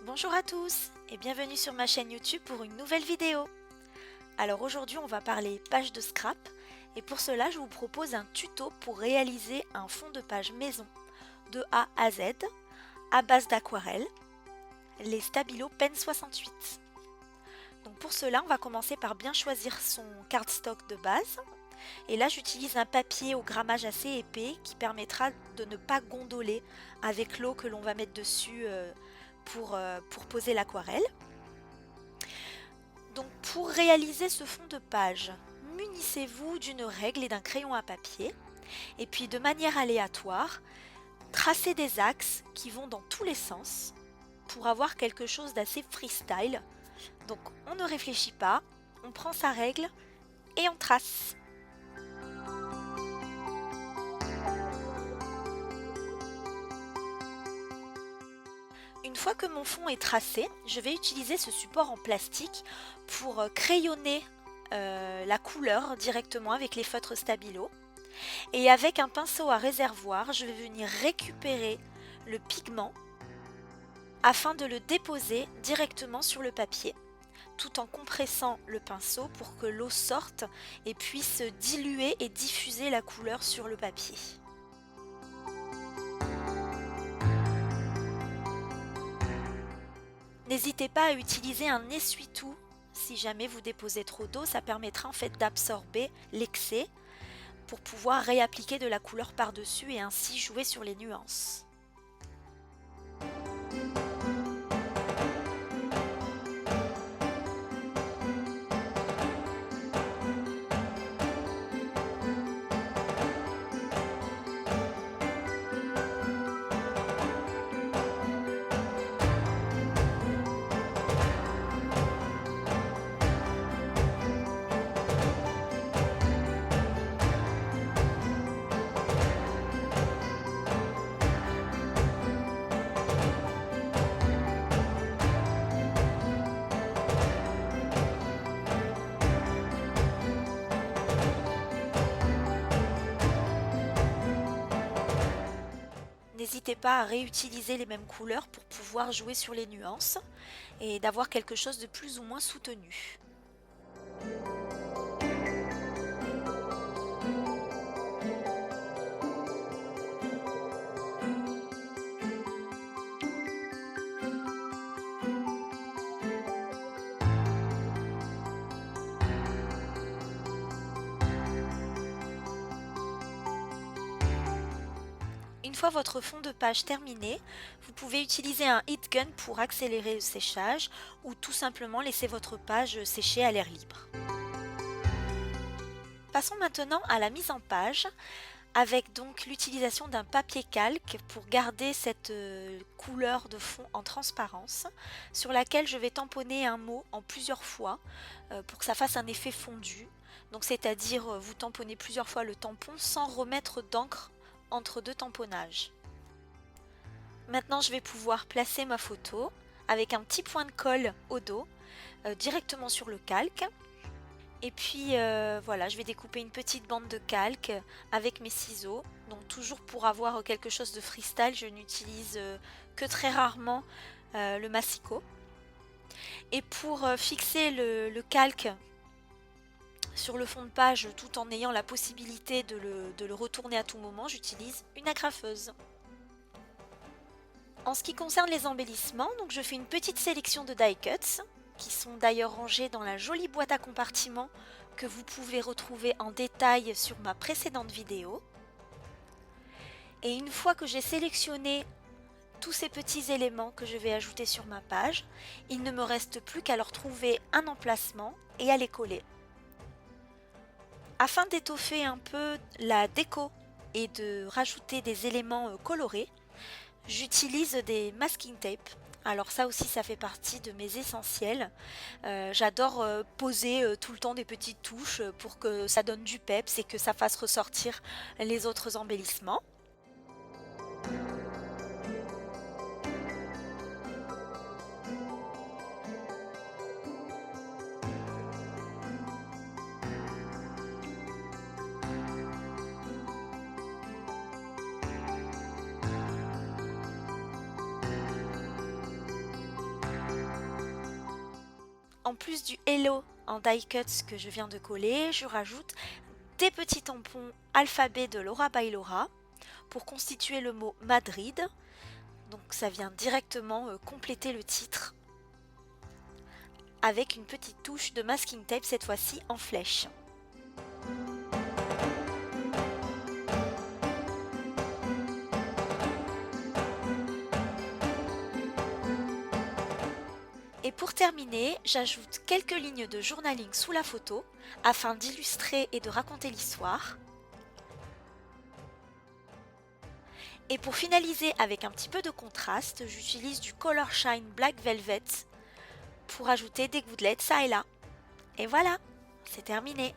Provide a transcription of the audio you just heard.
Bonjour à tous et bienvenue sur ma chaîne YouTube pour une nouvelle vidéo. Alors aujourd'hui on va parler page de scrap et pour cela je vous propose un tuto pour réaliser un fond de page maison de A à Z à base d'aquarelle, les Stabilo Pen 68. Donc pour cela on va commencer par bien choisir son cardstock de base et là j'utilise un papier au grammage assez épais qui permettra de ne pas gondoler avec l'eau que l'on va mettre dessus pour poser l'aquarelle. Donc pour réaliser ce fond de page, munissez-vous d'une règle et d'un crayon à papier et puis de manière aléatoire, tracez des axes qui vont dans tous les sens pour avoir quelque chose d'assez freestyle. Donc on ne réfléchit pas, on prend sa règle et on trace. Une fois que mon fond est tracé, je vais utiliser ce support en plastique pour crayonner la couleur directement avec les feutres Stabilo. Et avec un pinceau à réservoir, je vais venir récupérer le pigment afin de le déposer directement sur le papier, tout en compressant le pinceau pour que l'eau sorte et puisse diluer et diffuser la couleur sur le papier. N'hésitez pas à utiliser un essuie-tout si jamais vous déposez trop d'eau, ça permettra en fait d'absorber l'excès pour pouvoir réappliquer de la couleur par-dessus et ainsi jouer sur les nuances. N'hésitez pas à réutiliser les mêmes couleurs pour pouvoir jouer sur les nuances et d'avoir quelque chose de plus ou moins soutenu. Une fois votre fond de page terminé, vous pouvez utiliser un heat gun pour accélérer le séchage ou tout simplement laisser votre page sécher à l'air libre. Passons maintenant à la mise en page avec donc l'utilisation d'un papier calque pour garder cette couleur de fond en transparence sur laquelle je vais tamponner un mot en plusieurs fois pour que ça fasse un effet fondu. Donc c'est-à-dire vous tamponnez plusieurs fois le tampon sans remettre d'encre entre deux tamponnages. Maintenant je vais pouvoir placer ma photo avec un petit point de colle au dos directement sur le calque. Et puis voilà, je vais découper une petite bande de calque avec mes ciseaux. Donc toujours pour avoir quelque chose de freestyle, je n'utilise que très rarement le massicot. Et pour fixer le calque sur le fond de page tout en ayant la possibilité de le retourner à tout moment, j'utilise une agrafeuse. En ce qui concerne les embellissements, donc je fais une petite sélection de die cuts qui sont d'ailleurs rangés dans la jolie boîte à compartiments que vous pouvez retrouver en détail sur ma précédente vidéo. Et une fois que j'ai sélectionné tous ces petits éléments que je vais ajouter sur ma page, il ne me reste plus qu'à leur trouver un emplacement et à les coller. Afin d'étoffer un peu la déco et de rajouter des éléments colorés, j'utilise des masking tape. Alors ça aussi ça fait partie de mes essentiels. J'adore poser tout le temps des petites touches pour que ça donne du peps et que ça fasse ressortir les autres embellissements. en plus du Hello en die cuts que je viens de coller, je rajoute des petits tampons alphabet de Laura by Laura pour constituer le mot Madrid. Donc ça vient directement compléter le titre avec une petite touche de masking tape, cette fois-ci en flèche. Et pour terminer, j'ajoute quelques lignes de journaling sous la photo afin d'illustrer et de raconter l'histoire. Et pour finaliser avec un petit peu de contraste, j'utilise du Color Shine Black Velvet pour ajouter des gouttelettes ça et là. Et voilà, c'est terminé.